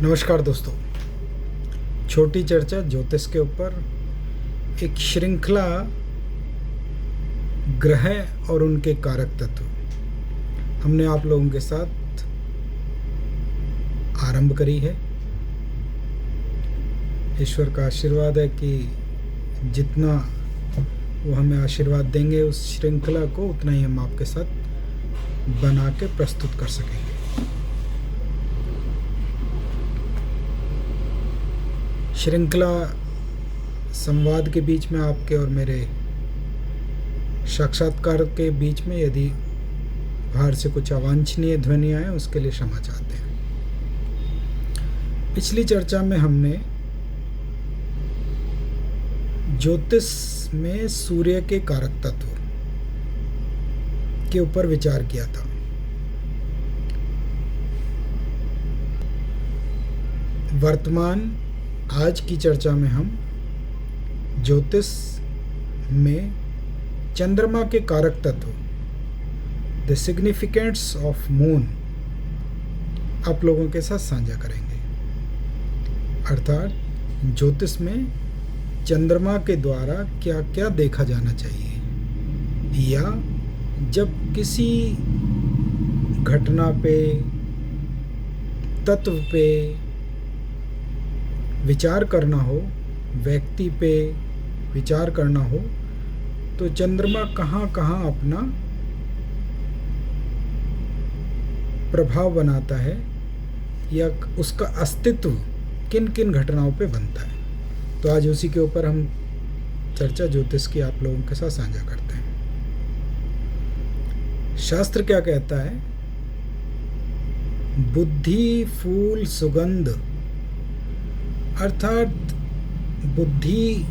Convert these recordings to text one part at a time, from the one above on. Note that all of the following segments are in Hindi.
नमस्कार दोस्तों। छोटी चर्चा ज्योतिष के ऊपर एक श्रृंखला ग्रह और उनके कारक तत्व हमने आप लोगों के साथ आरंभ करी है। ईश्वर का आशीर्वाद है कि जितना वो हमें आशीर्वाद देंगे उस श्रृंखला को उतना ही हम आपके साथ बना के प्रस्तुत कर सकेंगे। श्रृंखला संवाद के बीच में आपके और मेरे साक्षात्कार के बीच में यदि बाहर से कुछ अवांछनीय ध्वनियां हैं उसके लिए क्षमा चाहते हैं। पिछली चर्चा में हमने ज्योतिष में सूर्य के कारक तत्व के ऊपर विचार किया था। वर्तमान आज की चर्चा में हम ज्योतिष में चंद्रमा के कारक तत्व द सिग्निफिकेंस ऑफ मून आप लोगों के साथ साझा करेंगे। अर्थात ज्योतिष में चंद्रमा के द्वारा क्या क्या देखा जाना चाहिए, या जब किसी घटना पे, तत्व पे विचार करना हो, व्यक्ति पे विचार करना हो, तो चंद्रमा कहाँ कहाँ अपना प्रभाव बनाता है या उसका अस्तित्व किन किन घटनाओं पे बनता है। तो आज उसी के ऊपर हम चर्चा ज्योतिष की आप लोगों के साथ साझा करते हैं। शास्त्र क्या कहता है? बुद्धि फूल सुगंध, अर्थात बुद्धि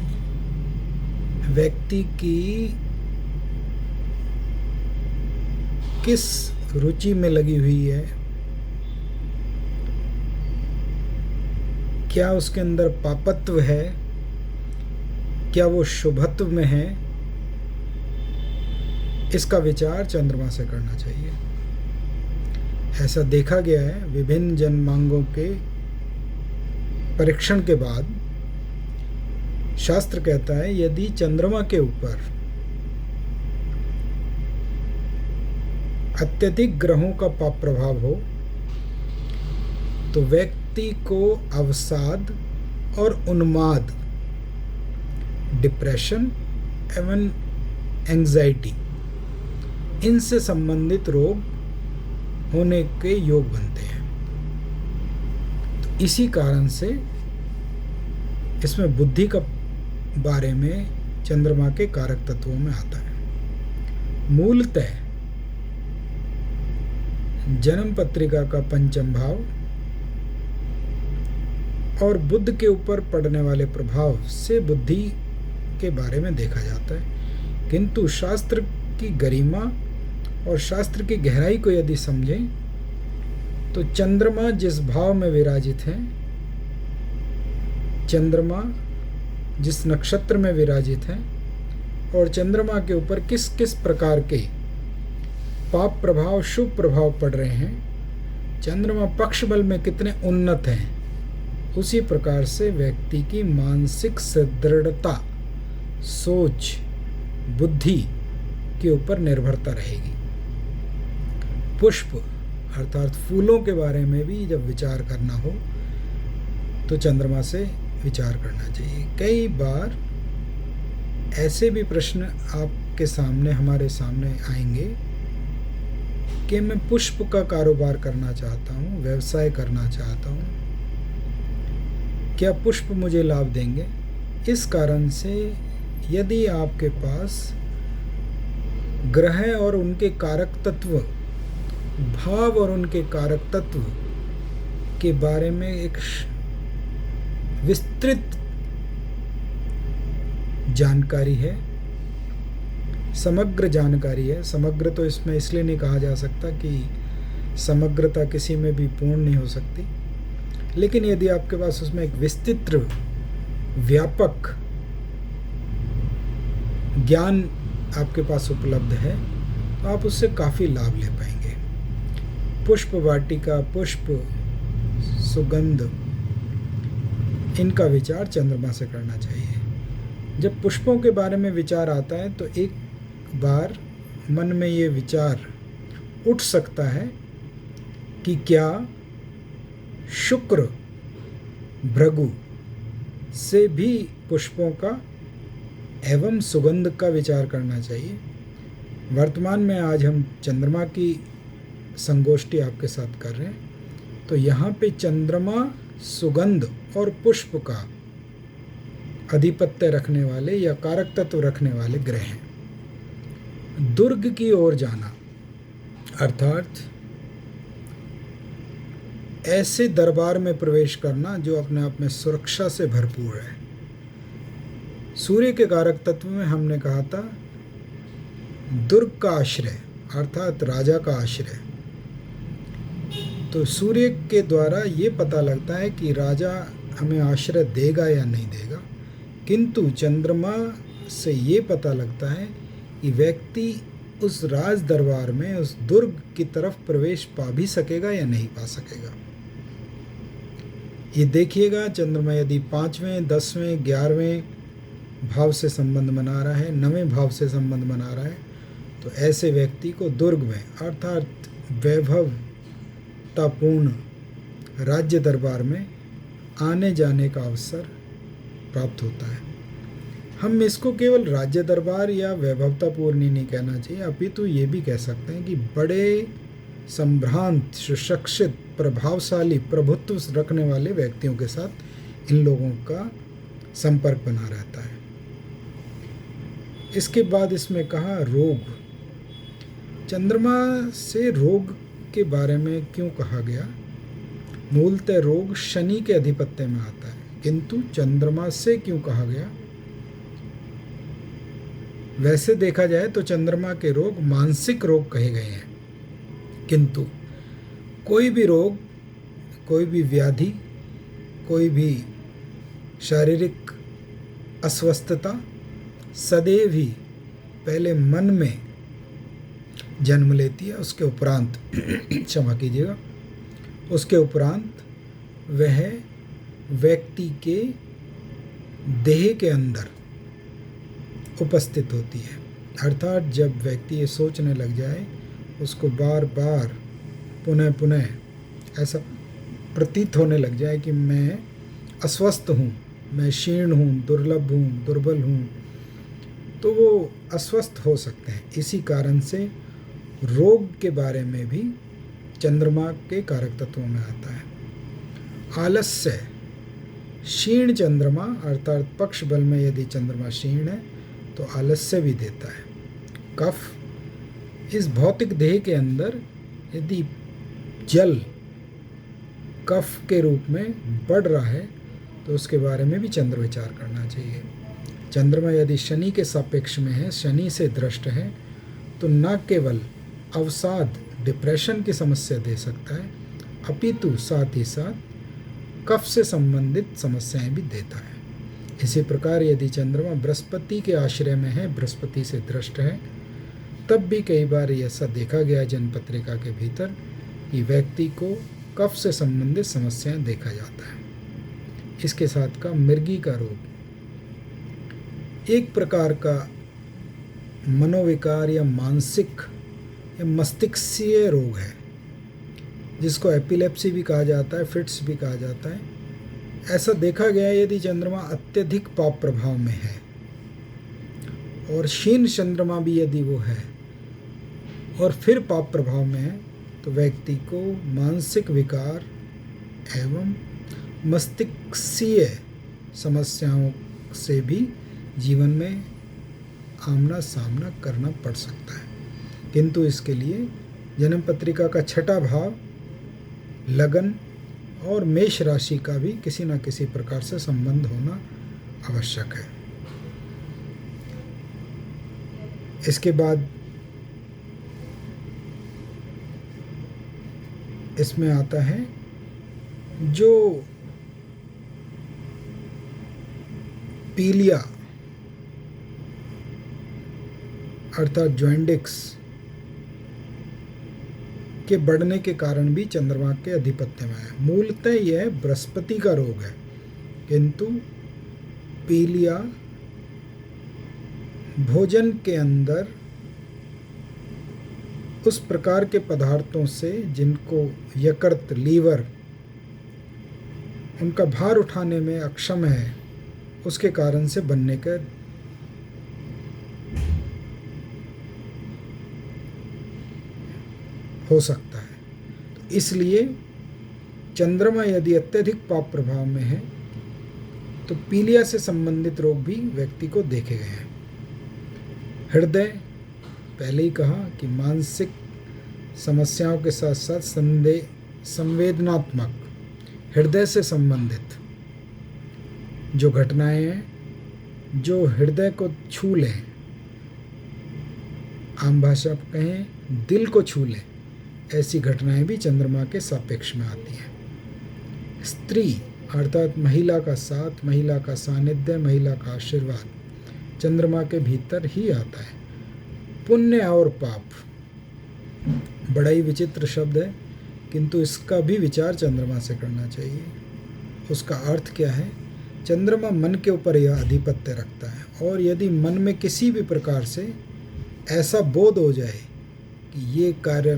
व्यक्ति की किस रुचि में लगी हुई है, क्या उसके अंदर पापत्व है, क्या वो शुभत्व में है, इसका विचार चंद्रमा से करना चाहिए। ऐसा देखा गया है विभिन्न जन्मांगों के परीक्षण के बाद। शास्त्र कहता है यदि चंद्रमा के ऊपर अत्यधिक ग्रहों का पाप प्रभाव हो तो व्यक्ति को अवसाद और उन्माद, डिप्रेशन एवं एंजाइटी, इनसे संबंधित रोग होने के योग बनते हैं। तो इसी कारण से इसमें बुद्धि का बारे में चंद्रमा के कारक तत्वों में आता है। मूलतः जन्म पत्रिका का पंचम भाव और बुध के ऊपर पड़ने वाले प्रभाव से बुद्धि के बारे में देखा जाता है, किंतु शास्त्र की गरिमा और शास्त्र की गहराई को यदि समझें तो चंद्रमा जिस भाव में विराजित है, चंद्रमा जिस नक्षत्र में विराजित है और चंद्रमा के ऊपर किस किस प्रकार के पाप प्रभाव शुभ प्रभाव पड़ रहे हैं, चंद्रमा पक्ष बल में कितने उन्नत हैं, उसी प्रकार से व्यक्ति की मानसिक सुदृढ़ता, सोच, बुद्धि के ऊपर निर्भरता रहेगी। पुष्प अर्थात फूलों के बारे में भी जब विचार करना हो तो चंद्रमा से विचार करना चाहिए। कई बार ऐसे भी प्रश्न आपके सामने, हमारे सामने आएंगे कि मैं पुष्प का कारोबार करना चाहता हूँ, व्यवसाय करना चाहता हूँ, क्या पुष्प मुझे लाभ देंगे? इस कारण से यदि आपके पास ग्रह और उनके कारक तत्व, भाव और उनके कारक तत्व के बारे में एक विस्तृत जानकारी है, समग्र जानकारी है। समग्र तो इसमें इसलिए नहीं कहा जा सकता कि समग्रता किसी में भी पूर्ण नहीं हो सकती, लेकिन यदि आपके पास उसमें एक विस्तृत व्यापक ज्ञान आपके पास उपलब्ध है तो आप उससे काफ़ी लाभ ले पाएंगे। पुष्प वाटिका, पुष्प सुगंध, इनका विचार चंद्रमा से करना चाहिए। जब पुष्पों के बारे में विचार आता है तो एक बार मन में ये विचार उठ सकता है कि क्या शुक्र भृगु से भी पुष्पों का एवं सुगंध का विचार करना चाहिए। वर्तमान में आज हम चंद्रमा की संगोष्ठी आपके साथ कर रहे हैं, तो यहाँ पे चंद्रमा सुगंध और पुष्प का आधिपत्य रखने वाले या कारक तत्व रखने वाले ग्रह हैं। दुर्ग की ओर जाना अर्थात ऐसे दरबार में प्रवेश करना जो अपने आप में सुरक्षा से भरपूर है। सूर्य के कारक तत्व में हमने कहा था दुर्ग का आश्रय अर्थात राजा का आश्रय। तो सूर्य के द्वारा ये पता लगता है कि राजा हमें आश्रय देगा या नहीं देगा, किंतु चंद्रमा से ये पता लगता है कि व्यक्ति उस राज दरबार में उस दुर्ग की तरफ प्रवेश पा भी सकेगा या नहीं पा सकेगा। ये देखिएगा, चंद्रमा यदि 5वें, 10वें, 11वें भाव से संबंध बना रहा है, 9वें भाव से संबंध बना रहा है, तो ऐसे व्यक्ति को दुर्ग में अर्थात वैभवतापूर्ण राज्य दरबार में आने जाने का अवसर प्राप्त होता है। हम इसको केवल राज्य दरबार या वैभवतापूर्ण ही नहीं कहना चाहिए, अपितु ये भी कह सकते हैं कि बड़े संभ्रांत, सुशिक्षित, प्रभावशाली, प्रभुत्व रखने वाले व्यक्तियों के साथ इन लोगों का संपर्क बना रहता है। इसके बाद इसमें कहा रोग। चंद्रमा से रोग के बारे में क्यों कहा गया? मूलतः रोग शनि के अधिपत्य में आता है, किंतु चंद्रमा से क्यों कहा गया? वैसे देखा जाए तो चंद्रमा के रोग मानसिक रोग कहे गए हैं, किंतु कोई भी रोग, कोई भी व्याधि, कोई भी शारीरिक अस्वस्थता सदैव ही पहले मन में जन्म लेती है, उसके उपरांत क्षमा कीजिएगा, उसके उपरांत वह व्यक्ति के देह के अंदर उपस्थित होती है। अर्थात जब व्यक्ति ये सोचने लग जाए, उसको बार बार पुनः पुनः ऐसा प्रतीत होने लग जाए कि मैं अस्वस्थ हूँ, मैं क्षीण हूँ, दुर्लभ हूँ, दुर्बल हूँ, तो वो अस्वस्थ हो सकते हैं। इसी कारण से रोग के बारे में भी चंद्रमा के कारक तत्वों में आता है। आलस्य, क्षीण चंद्रमा अर्थात पक्ष बल में यदि चंद्रमा क्षीण है तो आलस्य भी देता है। कफ, इस भौतिक देह के अंदर यदि जल कफ के रूप में बढ़ रहा है तो उसके बारे में भी चंद्र विचार करना चाहिए। चंद्रमा यदि शनि के सापेक्ष में है, शनि से दृष्ट है, तो न केवल अवसाद, डिप्रेशन की समस्या दे सकता है, अपितु साथ ही साथ कफ से संबंधित समस्याएं भी देता है। इसी प्रकार यदि चंद्रमा बृहस्पति के आश्रय में है, बृहस्पति से दृष्ट है, तब भी कई बार ऐसा देखा गया जन्मपत्रिका के भीतर कि व्यक्ति को कफ से संबंधित समस्याएं देखा जाता है। इसके साथ का मृगी का रोग एक प्रकार का मनोविकार या मानसिक या मस्तिष्कीय रोग है, जिसको एपिलेप्सी भी कहा जाता है, फिट्स भी कहा जाता है। ऐसा देखा गया है यदि चंद्रमा अत्यधिक पाप प्रभाव में है और क्षीण चंद्रमा भी यदि वो है और फिर पाप प्रभाव में है, तो व्यक्ति को मानसिक विकार एवं मस्तिष्कीय समस्याओं से भी जीवन में आमना सामना करना पड़ सकता है। किंतु इसके लिए जन्म पत्रिका का 6ठा भाव लगन और मेष राशि का भी किसी न किसी प्रकार से संबंध होना आवश्यक है। इसके बाद इसमें आता है जो पीलिया अर्थात जॉइंडिक्स के बढ़ने के कारण भी चंद्रमा के अधिपत्य में है। मूलतः यह बृहस्पति का रोग है, किंतु पीलिया भोजन के अंदर उस प्रकार के पदार्थों से जिनको यकृत, लीवर उनका भार उठाने में अक्षम है, उसके कारण से बनने का हो सकता है। तो इसलिए चंद्रमा यदि अत्यधिक पाप प्रभाव में है तो पीलिया से संबंधित रोग भी व्यक्ति को देखे गए हैं। हृदय, पहले ही कहा कि मानसिक समस्याओं के साथ साथ संवेदनात्मक हृदय से संबंधित जो घटनाएं हैं, जो हृदय को छू लें, आम भाषा में कहें दिल को छू लें, ऐसी घटनाएं भी चंद्रमा के सापेक्ष में आती हैं। स्त्री अर्थात महिला का साथ, महिला का सानिध्य, महिला का आशीर्वाद चंद्रमा के भीतर ही आता है। पुण्य और पाप बड़ा ही विचित्र शब्द है, किंतु इसका भी विचार चंद्रमा से करना चाहिए। उसका अर्थ क्या है? चंद्रमा मन के ऊपर यह आधिपत्य रखता है, और यदि मन में किसी भी प्रकार से ऐसा बोध हो जाए कि ये कार्य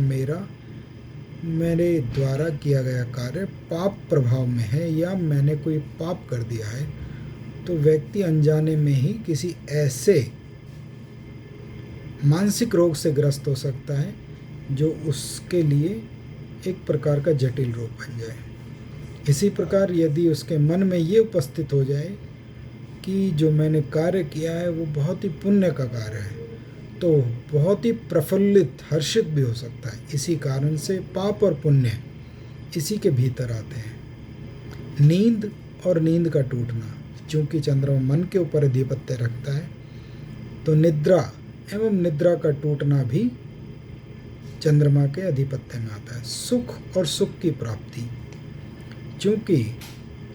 मेरे द्वारा किया गया कार्य पाप प्रभाव में है या मैंने कोई पाप कर दिया है, तो व्यक्ति अनजाने में ही किसी ऐसे मानसिक रोग से ग्रस्त हो सकता है जो उसके लिए एक प्रकार का जटिल रोग बन जाए। इसी प्रकार यदि उसके मन में ये उपस्थित हो जाए कि जो मैंने कार्य किया है वो बहुत ही पुण्य का कार्य है, तो बहुत ही प्रफुल्लित, हर्षित भी हो सकता है। इसी कारण से पाप और पुण्य इसी के भीतर आते हैं। नींद और नींद का टूटना, चूँकि चंद्रमा मन के ऊपर आधिपत्य रखता है, तो निद्रा एवं निद्रा का टूटना भी चंद्रमा के अधिपत्य में आता है। सुख और सुख की प्राप्ति, चूँकि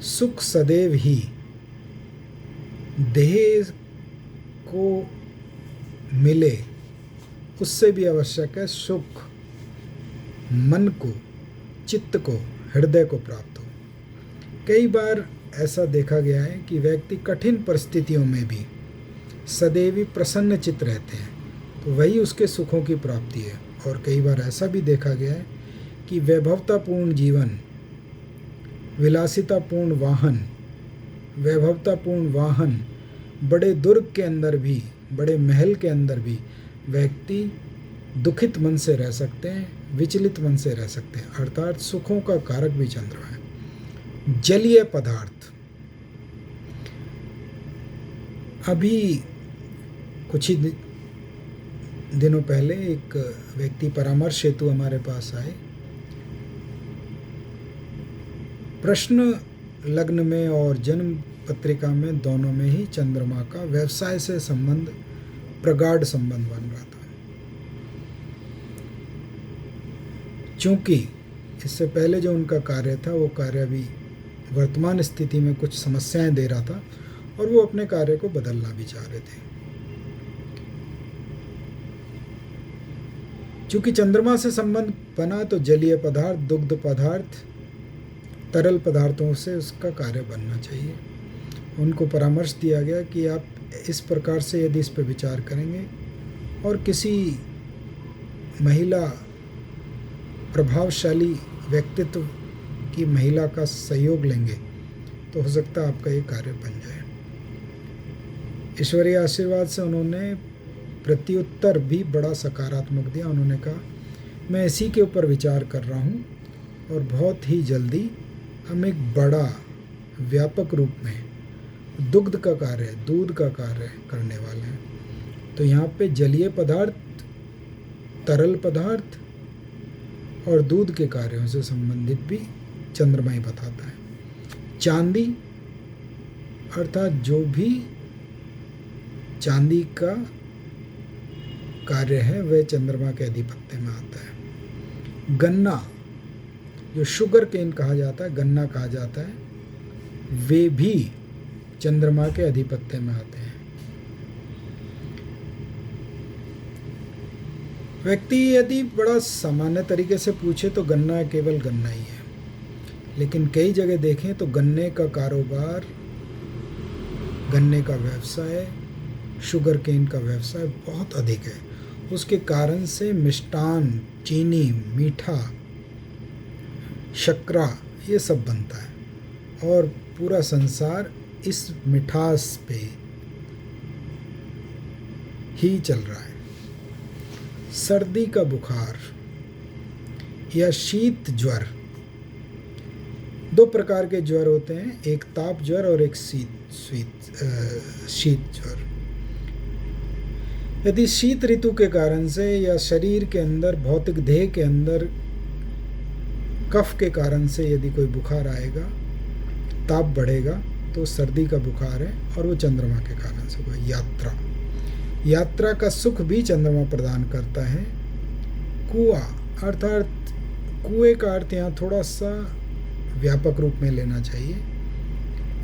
सुख सदैव ही देह को मिले, उससे भी आवश्यक है सुख मन को, चित्त को, हृदय को प्राप्त हो। कई बार ऐसा देखा गया है कि व्यक्ति कठिन परिस्थितियों में भी सदैव ही प्रसन्न चित्त रहते हैं, तो वही उसके सुखों की प्राप्ति है। और कई बार ऐसा भी देखा गया है कि वैभवतापूर्ण जीवन, विलासितापूर्ण वाहन, बड़े दुर्ग के अंदर भी, बड़े महल के अंदर भी व्यक्ति दुखित मन से रह सकते हैं, विचलित मन से रह सकते हैं। अर्थात सुखों का कारक भी चंद्रमा है। जलीय पदार्थ, अभी कुछ ही दिनों पहले एक व्यक्ति परामर्श हेतु हमारे पास आए। प्रश्न लग्न में और जन्म पत्रिका में, दोनों में ही चंद्रमा का व्यवसाय से संबंध, प्रगाढ़ संबंध बन रहा था। चूँकि इससे पहले जो उनका कार्य था, वो कार्य भी वर्तमान स्थिति में कुछ समस्याएं दे रहा था और वो अपने कार्य को बदलना भी चाह रहे थे। चूँकि चंद्रमा से संबंध बना, तो जलीय पदार्थ, दुग्ध पदार्थ, तरल पदार्थों से उसका कार्य बनना चाहिए। उनको परामर्श दिया गया कि आप इस प्रकार से यदि इस पर विचार करेंगे और किसी महिला, प्रभावशाली व्यक्तित्व की महिला का सहयोग लेंगे, तो हो सकता है आपका ये कार्य बन जाए। ईश्वरीय आशीर्वाद से उन्होंने प्रत्युत्तर भी बड़ा सकारात्मक दिया। उन्होंने कहा, मैं इसी के ऊपर विचार कर रहा हूँ और बहुत ही जल्दी हम एक बड़ा व्यापक रूप में दुग्ध का कार्य, दूध का कार्य करने वाले हैं। तो यहाँ पे जलीय पदार्थ, तरल पदार्थ और दूध के कार्यों से संबंधित भी चंद्रमा ही बताता है। चांदी अर्थात जो भी चांदी का कार्य है वह चंद्रमा के अधिपत्य में आता है। गन्ना, जो शुगर केन कहा जाता है, गन्ना कहा जाता है, वे भी चंद्रमा के अधिपत्य में आते हैं। व्यक्ति यदि बड़ा सामान्य तरीके से पूछे तो गन्ना केवल गन्ना ही है, लेकिन कई जगह देखें तो गन्ने का कारोबार, गन्ने का व्यवसाय, शुगर केन का व्यवसाय बहुत अधिक है। उसके कारण से मिष्टान, चीनी, मीठा, शक्करा ये सब बनता है और पूरा संसार इस मिठास पे ही चल रहा है। सर्दी का बुखार या शीत ज्वर, दो प्रकार के ज्वर होते हैं, एक ताप ज्वर और एक शीत ज्वर। यदि शीत ऋतु के कारण से या शरीर के अंदर, भौतिक देह के अंदर कफ के कारण से यदि कोई बुखार आएगा, ताप बढ़ेगा, तो सर्दी का बुखार है और वो चंद्रमा के कारण से हुआ। यात्रा का सुख भी चंद्रमा प्रदान करता है। कुआं अर्थात कुएं का अर्थ यहाँ थोड़ा सा व्यापक रूप में लेना चाहिए।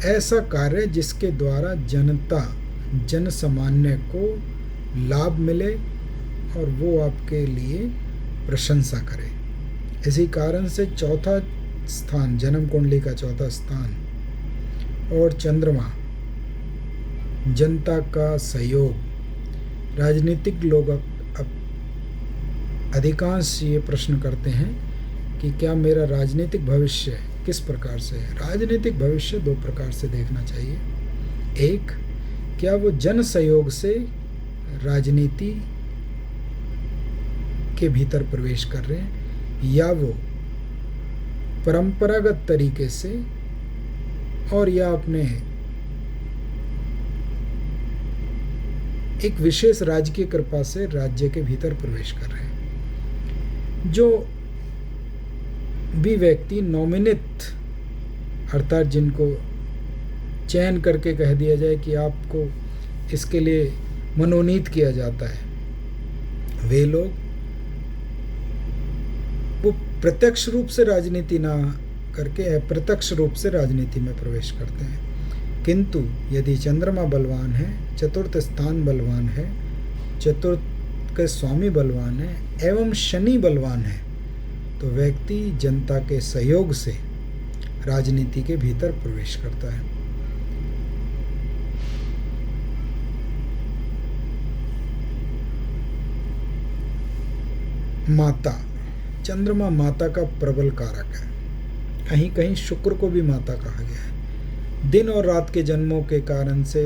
ऐसा कार्य जिसके द्वारा जनता, जन सामान्य को लाभ मिले और वो आपके लिए प्रशंसा करे। इसी कारण से चौथा स्थान, जन्म कुंडली का चौथा स्थान और चंद्रमा, जनता का सहयोग। राजनीतिक लोग अधिकांश ये प्रश्न करते हैं कि क्या मेरा राजनीतिक भविष्य किस प्रकार से है। राजनीतिक भविष्य दो प्रकार से देखना चाहिए। एक, क्या वो जन सहयोग से राजनीति के भीतर प्रवेश कर रहे हैं, या वो परंपरागत तरीके से और या अपने एक विशेष राजकीय कृपा से राज्य के भीतर प्रवेश कर रहे हैं। जो भी व्यक्ति नॉमिनेट अर्थात जिनको चयन करके कह दिया जाए कि आपको इसके लिए मनोनीत किया जाता है, वे लोग वो प्रत्यक्ष रूप से राजनीति ना करके अप्रत्यक्ष रूप से राजनीति में प्रवेश करते हैं। किंतु यदि चंद्रमा बलवान है, चतुर्थ स्थान बलवान है, चतुर्थ के स्वामी बलवान है एवं शनि बलवान है, तो व्यक्ति जनता के सहयोग से राजनीति के भीतर प्रवेश करता है। माता, चंद्रमा माता का प्रबल कारक है। कहीं कहीं शुक्र को भी माता कहा गया है। दिन और रात के जन्मों के कारण से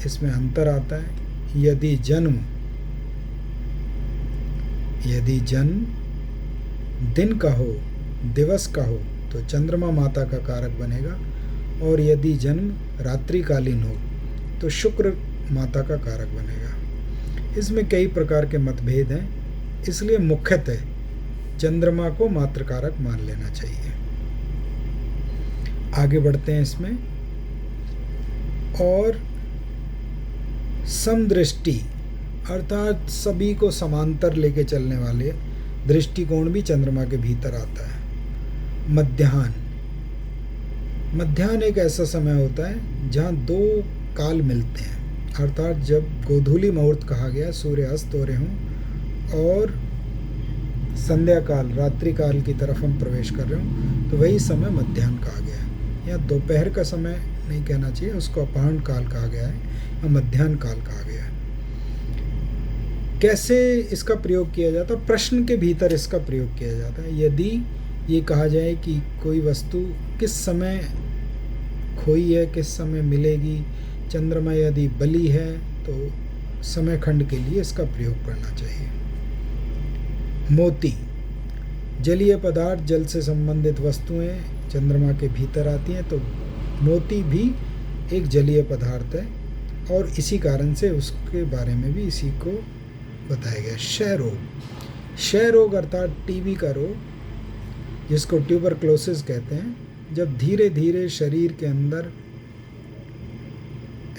इसमें अंतर आता है। यदि जन्म दिन का हो, दिवस का हो, तो चंद्रमा माता का कारक बनेगा, और यदि जन्म रात्रिकालीन हो तो शुक्र माता का कारक बनेगा। इसमें कई प्रकार के मतभेद हैं, इसलिए मुख्यतः चंद्रमा को मात्रकारक मान लेना चाहिए। आगे बढ़ते हैं इसमें। और समदृष्टि अर्थात सभी को समांतर लेके चलने वाले दृष्टिकोण भी चंद्रमा के भीतर आता है। मध्याह्न एक ऐसा समय होता है जहाँ दो काल मिलते हैं, अर्थात जब गोधूली मुहूर्त कहा गया, सूर्य अस्त हो रहे हों और संध्या काल, रात्रि काल की तरफ हम प्रवेश कर रहे हों, तो वही समय मध्याह्न कहा गया है। या दोपहर का समय नहीं कहना चाहिए, उसको अपराह्न काल कहा गया है या मध्याह्न काल कहा गया है। कैसे इसका प्रयोग किया जाता है? प्रश्न के भीतर इसका प्रयोग किया जाता है। यदि ये कहा जाए कि कोई वस्तु किस समय खोई है, किस समय मिलेगी, चंद्रमा यदि बली है तो समय खंड के लिए इसका प्रयोग करना चाहिए। मोती, जलीय पदार्थ, जल से संबंधित वस्तुएं चंद्रमा के भीतर आती हैं, तो मोती भी एक जलीय पदार्थ है और इसी कारण से उसके बारे में भी इसी को बताया गया। क्षय रोग अर्थात टीबी का रोग, जिसको ट्यूबरक्लोसिस कहते हैं, जब धीरे धीरे शरीर के अंदर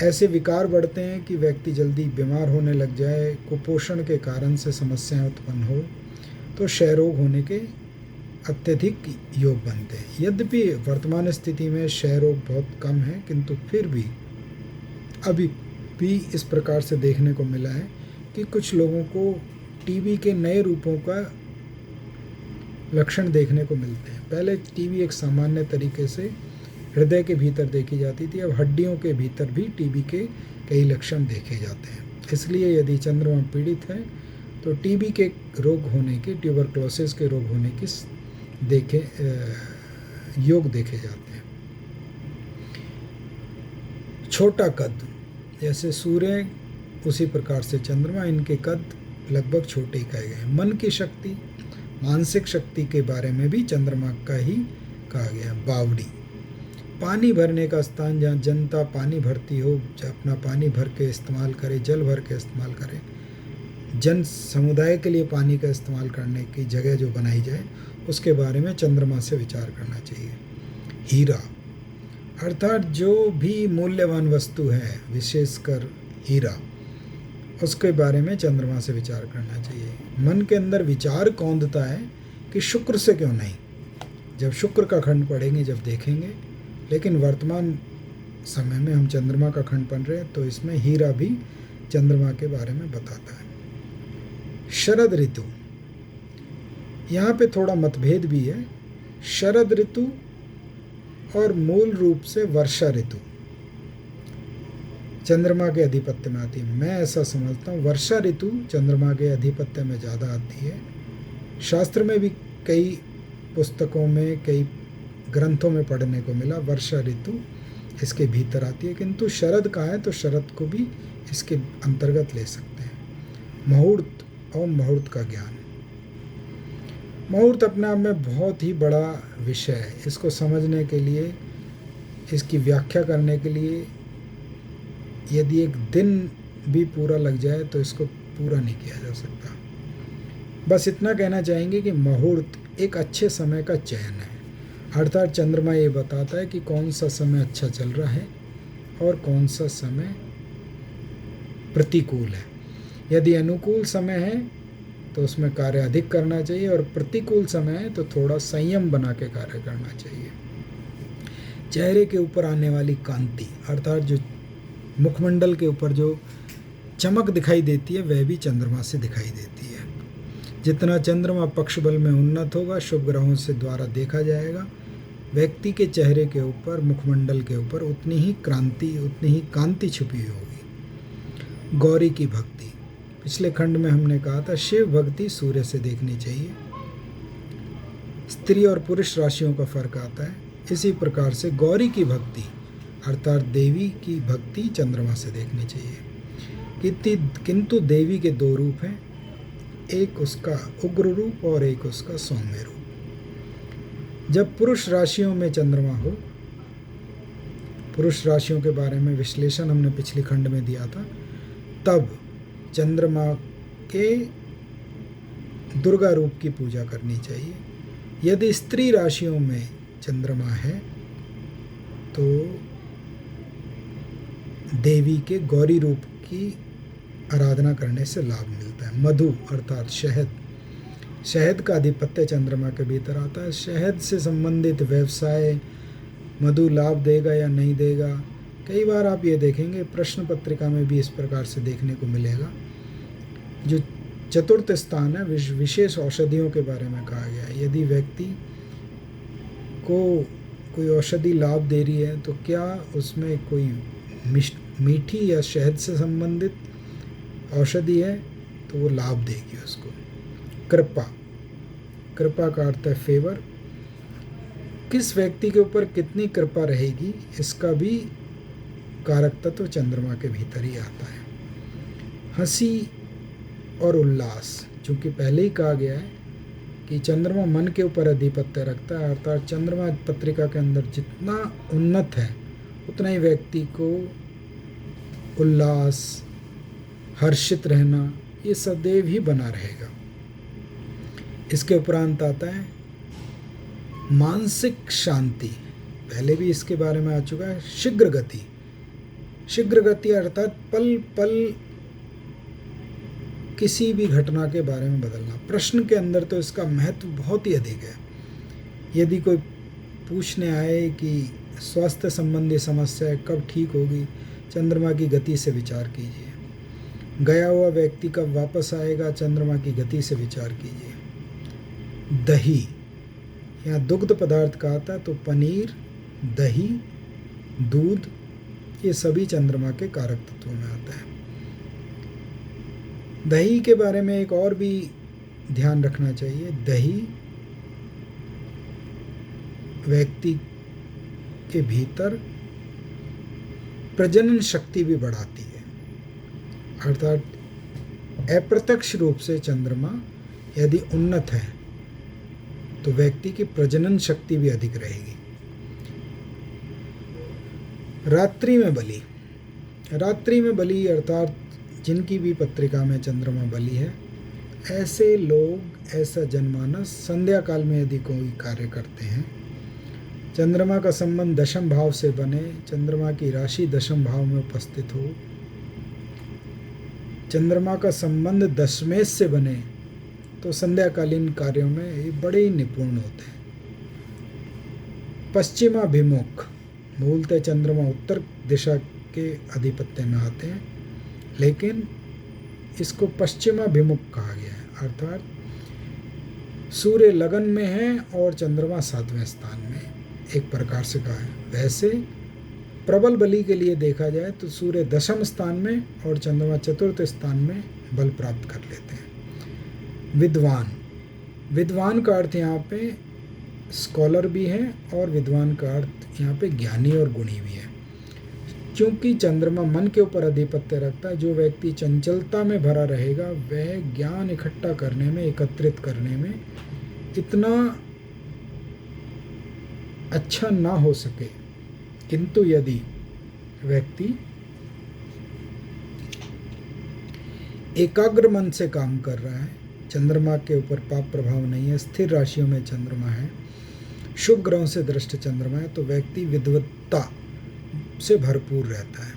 ऐसे विकार बढ़ते हैं कि व्यक्ति जल्दी बीमार होने लग जाए, कुपोषण के कारण से समस्याएं उत्पन्न हो, तो क्षय रोग होने के अत्यधिक योग बनते हैं। यद्यपि वर्तमान स्थिति में क्षय रोग बहुत कम है, किंतु फिर भी अभी भी इस प्रकार से देखने को मिला है कि कुछ लोगों को टीबी के नए रूपों का लक्षण देखने को मिलते हैं। पहले टीबी एक सामान्य तरीके से हृदय के भीतर देखी जाती थी, अब हड्डियों के भीतर भी टीबी के कई लक्षण देखे जाते हैं। इसलिए यदि चंद्रमा पीड़ित है तो टीबी के रोग होने के, ट्यूबरक्लोसिस के रोग होने के योग देखे जाते हैं। छोटा कद, जैसे सूर्य उसी प्रकार से चंद्रमा, इनके कद लगभग छोटे ही कहे गए। मन की शक्ति, मानसिक शक्ति के बारे में भी चंद्रमा का ही कहा गया। बावड़ी, पानी भरने का स्थान, जहाँ जनता पानी भरती हो, अपना पानी भर के इस्तेमाल करे, जल भर के इस्तेमाल करे, जन समुदाय के लिए पानी का इस्तेमाल करने की जगह जो बनाई जाए, उसके बारे में चंद्रमा से विचार करना चाहिए। हीरा, अर्थात जो भी मूल्यवान वस्तु है, विशेषकर हीरा, उसके बारे में चंद्रमा से विचार करना चाहिए। मन के अंदर विचार कौंधता है कि शुक्र से क्यों नहीं, जब शुक्र का खंड पढ़ेंगे, जब देखेंगे। लेकिन वर्तमान समय में हम चंद्रमा का खंड पढ़ रहे हैं, तो इसमें हीरा भी चंद्रमा के बारे में बताता है। शरद ऋतु, यहाँ पे थोड़ा मतभेद भी है। शरद ऋतु और मूल रूप से वर्षा ऋतु चंद्रमा के अधिपत्य में आती है। मैं ऐसा समझता हूँ वर्षा ऋतु चंद्रमा के अधिपत्य में ज़्यादा आती है। शास्त्र में भी कई पुस्तकों में, कई ग्रंथों में पढ़ने को मिला वर्षा ऋतु इसके भीतर आती है, किंतु शरद का है तो शरद को भी इसके अंतर्गत ले सकते हैं। मुहूर्त और मुहूर्त का ज्ञान, मुहूर्त अपने आप में बहुत ही बड़ा विषय है। इसको समझने के लिए, इसकी व्याख्या करने के लिए यदि एक दिन भी पूरा लग जाए तो इसको पूरा नहीं किया जा सकता। बस इतना कहना चाहेंगे कि मुहूर्त एक अच्छे समय का चयन है, अर्थात चंद्रमा ये बताता है कि कौन सा समय अच्छा चल रहा है और कौन सा समय प्रतिकूल है। यदि अनुकूल समय है तो उसमें कार्य अधिक करना चाहिए, और प्रतिकूल समय है तो थोड़ा संयम बना के कार्य करना चाहिए। चेहरे के ऊपर आने वाली कांति, अर्थात जो मुखमंडल के ऊपर जो चमक दिखाई देती है, वह भी चंद्रमा से दिखाई देती है। जितना चंद्रमा पक्ष बल में उन्नत होगा, शुभ ग्रहों से द्वारा देखा जाएगा, व्यक्ति के चेहरे के ऊपर, मुखमंडल के ऊपर उतनी ही कांति छुपी होगी। गौरी की भक्ति, पिछले खंड में हमने कहा था शिव भक्ति सूर्य से देखनी चाहिए। स्त्री और पुरुष राशियों का फर्क आता है, इसी प्रकार से गौरी की भक्ति अर्थात देवी की भक्ति चंद्रमा से देखनी चाहिए। किंतु देवी के दो रूप हैं, एक उसका उग्र रूप और एक उसका सौम्य रूप। जब पुरुष राशियों में चंद्रमा हो, पुरुष राशियों के बारे में विश्लेषण हमने पिछले खंड में दिया था, तब चंद्रमा के दुर्गा रूप की पूजा करनी चाहिए। यदि स्त्री राशियों में चंद्रमा है तो देवी के गौरी रूप की आराधना करने से लाभ मिलता है। मधु अर्थात शहद, शहद का आधिपत्य चंद्रमा के भीतर आता है। शहद से संबंधित व्यवसाय, मधु लाभ देगा या नहीं देगा, कई बार आप ये देखेंगे प्रश्न पत्रिका में भी इस प्रकार से देखने को मिलेगा। जो चतुर्थ स्थान है, विशेष औषधियों के बारे में कहा गया है। यदि व्यक्ति को कोई औषधि लाभ दे रही है तो क्या उसमें कोई मीठी या शहद से संबंधित औषधि है तो वो लाभ देगी उसको। कृपा, कृपा का अर्थ है फेवर। किस व्यक्ति के ऊपर कितनी कृपा रहेगी इसका भी कारक तत्व चंद्रमा के भीतर ही आता है। हंसी और उल्लास, चूँकि पहले ही कहा गया है कि चंद्रमा मन के ऊपर अधिपत्य रखता है, अर्थात चंद्रमा पत्रिका के अंदर जितना उन्नत है उतना ही व्यक्ति को उल्लास, हर्षित रहना ये सदैव ही बना रहेगा। इसके उपरांत आता है मानसिक शांति, पहले भी इसके बारे में आ चुका है। शीघ्र गति, शीघ्र गति अर्थात पल पल किसी भी घटना के बारे में बदलना। प्रश्न के अंदर तो इसका महत्व बहुत ही अधिक है। यदि कोई पूछने आए कि स्वास्थ्य संबंधी समस्या कब ठीक होगी, चंद्रमा की गति से विचार कीजिए। गया हुआ व्यक्ति कब वापस आएगा, चंद्रमा की गति से विचार कीजिए। दही, यहाँ दुग्ध पदार्थ कहा था, तो पनीर, दही, दूध, ये सभी चंद्रमा के कारक तत्वों में आता है। दही के बारे में एक और भी ध्यान रखना चाहिए। दही व्यक्ति के भीतर प्रजनन शक्ति भी बढ़ाती है, अर्थात अप्रत्यक्ष रूप से चंद्रमा यदि उन्नत है तो व्यक्ति की प्रजनन शक्ति भी अधिक रहेगी। रात्रि में बलि, रात्रि में बलि अर्थात जिनकी भी पत्रिका में चंद्रमा बलि है, ऐसे लोग, ऐसा जनमानस संध्या काल में यदि कोई कार्य करते हैं, चंद्रमा का संबंध दशम भाव से बने, चंद्रमा की राशि दशम भाव में उपस्थित हो, चंद्रमा का संबंध दशमेश से बने, तो संध्याकालीन कार्यों में ये बड़े ही निपुण होते हैं। पश्चिमाभिमुख, मूलतः चंद्रमा उत्तर दिशा के अधिपत्य में आते हैं, लेकिन इसको पश्चिमाभिमुख कहा गया है, अर्थात सूर्य लगन में है और चंद्रमा 7वें स्थान में, एक प्रकार से कहा है। वैसे प्रबल बलि के लिए देखा जाए तो सूर्य दशम स्थान में और चंद्रमा चतुर्थ स्थान में बल प्राप्त कर लेते हैं। विद्वान, विद्वान का अर्थ यहाँ पे स्कॉलर भी है और विद्वान का अर्थ यहाँ पे ज्ञानी और गुणी भी है। क्योंकि चंद्रमा मन के ऊपर अधिपत्य रखता है, जो व्यक्ति चंचलता में भरा रहेगा वह ज्ञान इकट्ठा करने में, एकत्रित करने में इतना अच्छा ना हो सके, किंतु यदि व्यक्ति एकाग्र मन से काम कर रहा है, चंद्रमा के ऊपर पाप प्रभाव नहीं है, स्थिर राशियों में चंद्रमा है, शुभ ग्रहों से दृष्ट चंद्रमा है, तो व्यक्ति विद्वत्ता से भरपूर रहता है।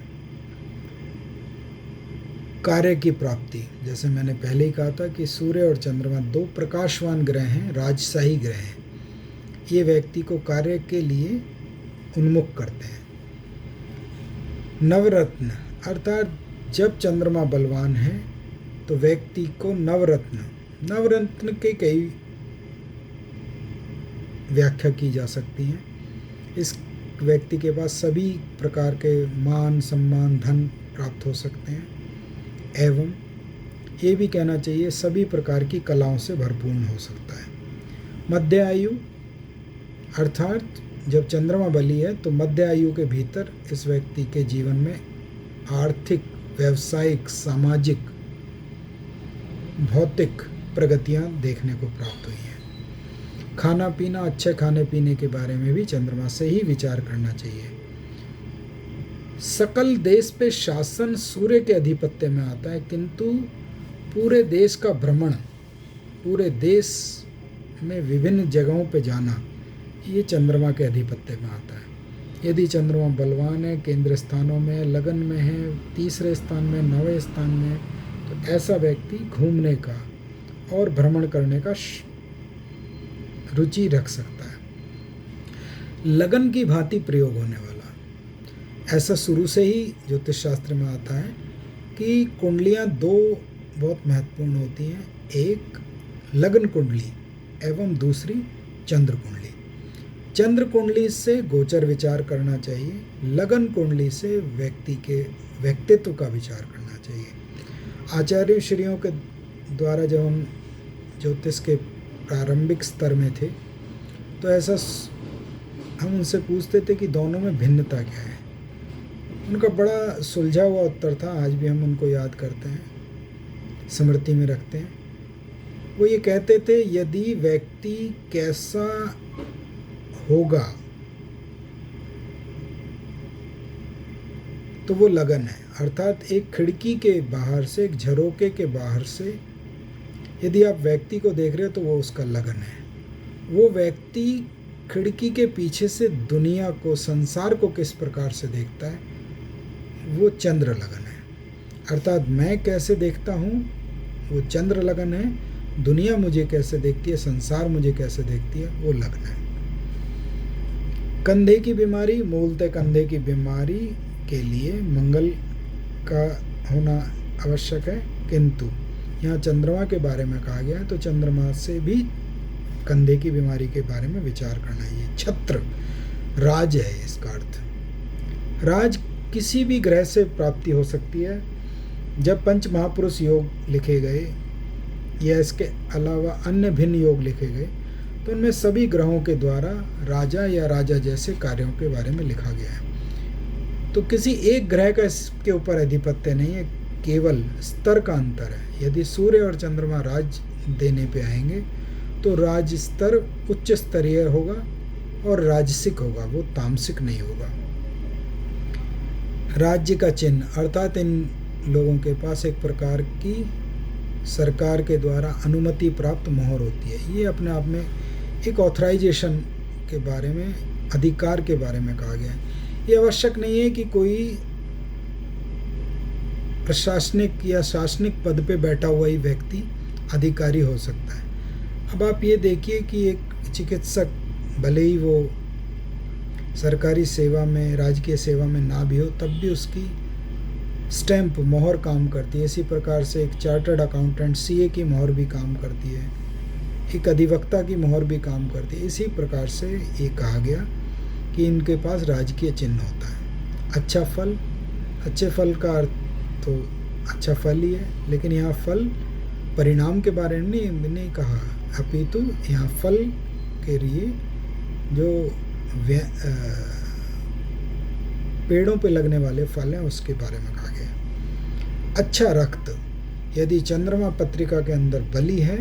कार्य की प्राप्ति, जैसे मैंने पहले ही कहा था कि सूर्य और चंद्रमा दो प्रकाशवान ग्रह हैं, राजशाही ग्रह हैं, ये व्यक्ति को कार्य के लिए उन्मुख करते हैं। नवरत्न, अर्थात जब चंद्रमा बलवान है तो व्यक्ति को नवरत्न, नवरत्न के कई व्याख्या की जा सकती है। इस व्यक्ति के पास सभी प्रकार के मान, सम्मान, धन प्राप्त हो सकते हैं, एवं ये भी कहना चाहिए सभी प्रकार की कलाओं से भरपूर हो सकता है। मध्य आयु, अर्थात जब चंद्रमा बली है तो मध्य आयु के भीतर इस व्यक्ति के जीवन में आर्थिक, व्यावसायिक, सामाजिक, भौतिक प्रगतियां देखने को प्राप्त हुई हैं। खाना पीना, अच्छे खाने पीने के बारे में भी चंद्रमा से ही विचार करना चाहिए। सकल देश पे शासन सूर्य के अधिपत्य में आता है, किंतु पूरे देश का भ्रमण, पूरे देश में विभिन्न जगहों पे जाना, ये चंद्रमा के अधिपत्य में आता है। यदि चंद्रमा बलवान है, केंद्र स्थानों में, लगन में है, तीसरे स्थान में, 9वें स्थान में, तो ऐसा व्यक्ति घूमने का और भ्रमण करने का रुचि रख सकता है। लगन की भांति प्रयोग होने वाला, ऐसा शुरू से ही ज्योतिष शास्त्र में आता है कि कुंडलियां दो बहुत महत्वपूर्ण होती हैं, एक लगन कुंडली एवं दूसरी चंद्र कुंडली। चंद्र कुंडली से गोचर विचार करना चाहिए, लगन कुंडली से व्यक्ति के व्यक्तित्व का विचार करना चाहिए। आचार्य श्रियों के द्वारा जब हम ज्योतिष के प्रारंभिक स्तर में थे तो ऐसा हम उनसे पूछते थे कि दोनों में भिन्नता क्या है। उनका बड़ा सुलझा हुआ उत्तर था, आज भी हम उनको याद करते हैं, स्मृति में रखते हैं। वो ये कहते थे, यदि व्यक्ति कैसा होगा तो वो लगन है, अर्थात एक खिड़की के बाहर से, एक झरोके के बाहर से यदि आप व्यक्ति को देख रहे हो तो वो उसका लगन है। वो व्यक्ति खिड़की के पीछे से दुनिया को, संसार को किस प्रकार से देखता है, वो चंद्र लगन है। अर्थात मैं कैसे देखता हूँ वो चंद्र लगन है, दुनिया मुझे कैसे देखती है, संसार मुझे कैसे देखती है, वो लगन है। कंधे की बीमारी, मूलतः कंधे की बीमारी के लिए मंगल का होना आवश्यक है, किंतु यहाँ चंद्रमा के बारे में कहा गया है तो चंद्रमा से भी कंधे की बीमारी के बारे में विचार करना है। ये छत्र राज है, इसका अर्थ राज किसी भी ग्रह से प्राप्ति हो सकती है। जब पंच महापुरुष योग लिखे गए या इसके अलावा अन्य भिन्न योग लिखे गए तो उनमें सभी ग्रहों के द्वारा राजा या राजा जैसे कार्यों के बारे में लिखा गया है। तो किसी एक ग्रह का इसके ऊपर अधिपत्य नहीं है, केवल स्तर का अंतर है। यदि सूर्य और चंद्रमा राज देने पे आएंगे तो राज स्तर उच्च स्तरीय होगा और राजसिक होगा, वो तामसिक नहीं होगा। राज्य का चिन्ह अर्थात इन लोगों के पास एक प्रकार की सरकार के द्वारा अनुमति प्राप्त मोहर होती है। ये अपने आप में एक ऑथराइजेशन के बारे में, अधिकार के बारे में कहा गया है। ये आवश्यक नहीं है कि कोई प्रशासनिक या शासनिक पद पे बैठा हुआ ही व्यक्ति अधिकारी हो सकता है। अब आप ये देखिए कि एक चिकित्सक भले ही वो सरकारी सेवा में, राजकीय सेवा में ना भी हो, तब भी उसकी स्टैंप मोहर काम करती है। इसी प्रकार से एक चार्टर्ड अकाउंटेंट सीए की मोहर भी काम करती है, एक अधिवक्ता की मोहर भी काम करती है। इसी प्रकार से ये कहा गया कि इनके पास राजकीय चिन्ह होता है। अच्छा फल, अच्छे फल का अर्थ तो अच्छा फल ही है, लेकिन यहाँ फल परिणाम के बारे में नहीं कहा, अपितु यहाँ फल के लिए जो पेड़ों पे लगने वाले फल हैं उसके बारे में कहा गया। अच्छा रक्त, यदि चंद्रमा पत्रिका के अंदर बली है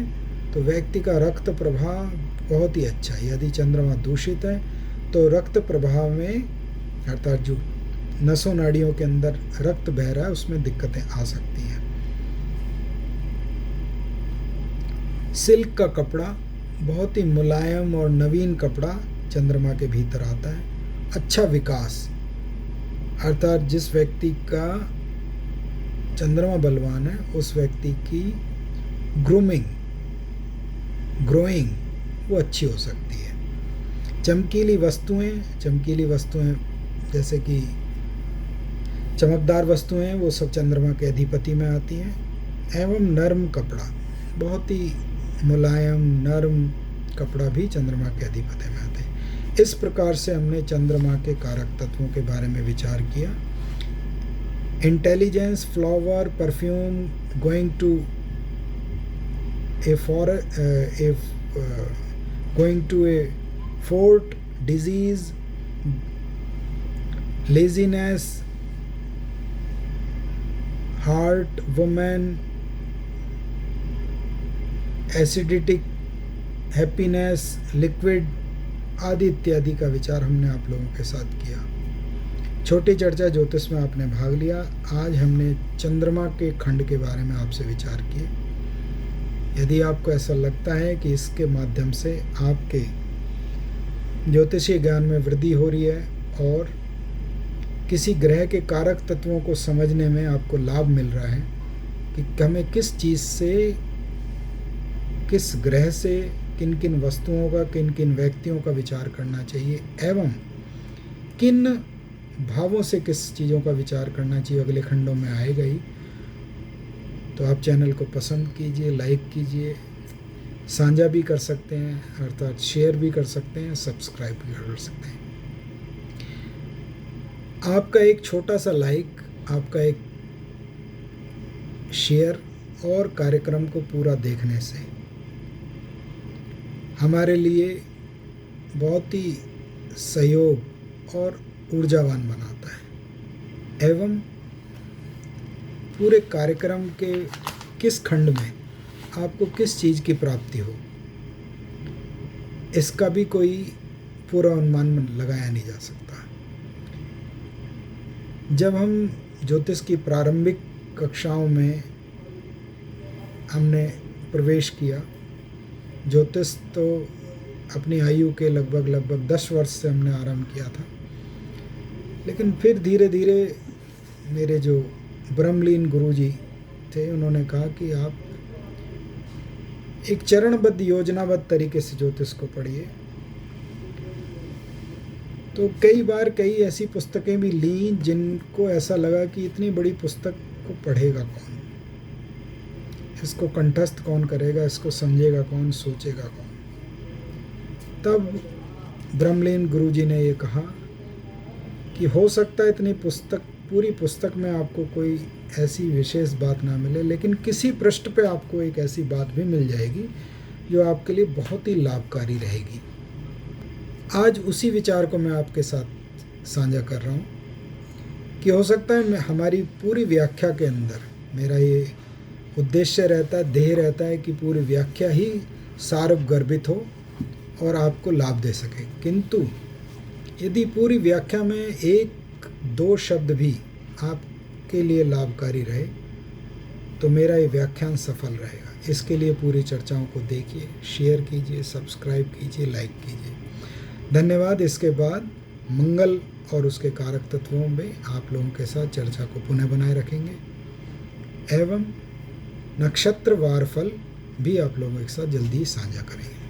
तो व्यक्ति का रक्त प्रवाह बहुत ही अच्छा है। यदि चंद्रमा दूषित है तो रक्त प्रवाह में, अर्थात जो नसों नाड़ियों के अंदर रक्त बह रहा है, उसमें दिक्कतें आ सकती हैं। सिल्क का कपड़ा बहुत ही मुलायम और नवीन कपड़ा चंद्रमा के भीतर आता है। अच्छा विकास, अर्थात जिस व्यक्ति का चंद्रमा बलवान है उस व्यक्ति की ग्रोइंग वो अच्छी हो सकती है। चमकीली वस्तुएं जैसे कि चमकदार वस्तुएं, वो सब चंद्रमा के अधिपति में आती हैं। एवं नर्म कपड़ा, बहुत ही मुलायम नर्म कपड़ा भी चंद्रमा के अधिपति में आते हैं। इस प्रकार से हमने चंद्रमा के कारक तत्वों के बारे में विचार किया। Intelligence, flower, perfume, going to a fort, disease, laziness, heart, women, acidity, happiness, liquid आदि इत्यादि का विचार हमने आप लोगों के साथ किया। छोटी चर्चा ज्योतिष में आपने भाग लिया। आज हमने चंद्रमा के खंड के बारे में आपसे विचार किए। यदि आपको ऐसा लगता है कि इसके माध्यम से आपके ज्योतिषीय ज्ञान में वृद्धि हो रही है और किसी ग्रह के कारक तत्वों को समझने में आपको लाभ मिल रहा है कि हमें किस चीज़ से, किस ग्रह से, किन किन वस्तुओं का, किन किन व्यक्तियों का विचार करना चाहिए एवं किन भावों से किस चीज़ों का विचार करना चाहिए, अगले खंडों में आएगा ही। तो आप चैनल को पसंद कीजिए, लाइक कीजिए, साझा भी कर सकते हैं, अर्थात शेयर भी कर सकते हैं, सब्सक्राइब भी कर सकते हैं। आपका एक छोटा सा लाइक, आपका एक शेयर और कार्यक्रम को पूरा देखने से हमारे लिए बहुत ही सहयोग और ऊर्जावान बनाता है एवं पूरे कार्यक्रम के किस खंड में आपको किस चीज़ की प्राप्ति हो, इसका भी कोई पूरा अनुमान लगाया नहीं जा सकता। जब हम ज्योतिष की प्रारंभिक कक्षाओं में हमने प्रवेश किया, ज्योतिष तो अपनी आयु के लगभग 10 वर्ष से हमने आरंभ किया था, लेकिन फिर धीरे धीरे मेरे जो ब्रह्मलीन गुरुजी थे उन्होंने कहा कि आप एक चरणबद्ध योजनाबद्ध तरीके से ज्योतिष को पढ़िए। तो कई बार कई ऐसी पुस्तकें भी ली जिनको ऐसा लगा कि इतनी बड़ी पुस्तक को पढ़ेगा कौन। इसको कंठस्थ कौन करेगा, इसको समझेगा कौन, सोचेगा कौन। तब ब्रह्मलीन गुरुजी ने ये कहा कि हो सकता है इतनी पूरी पुस्तक में आपको कोई ऐसी विशेष बात ना मिले, लेकिन किसी पृष्ठ पे आपको एक ऐसी बात भी मिल जाएगी जो आपके लिए बहुत ही लाभकारी रहेगी। आज उसी विचार को मैं आपके साथ साझा कर रहा हूँ कि हो सकता है हमारी पूरी व्याख्या के अंदर, मेरा ये उद्देश्य रहता है, ध्येय रहता है कि पूरी व्याख्या ही सारगर्भित हो और आपको लाभ दे सके, किंतु यदि पूरी व्याख्या में एक दो शब्द भी आपके लिए लाभकारी रहे तो मेरा ये व्याख्यान सफल रहेगा। इसके लिए पूरी चर्चाओं को देखिए, शेयर कीजिए, सब्सक्राइब कीजिए, लाइक कीजिए। धन्यवाद। इसके बाद मंगल और उसके कारक तत्वों में आप लोगों के साथ चर्चा को पुनः बनाए रखेंगे एवं नक्षत्रवार फल भी आप लोगों के साथ जल्दी ही साझा करेंगे।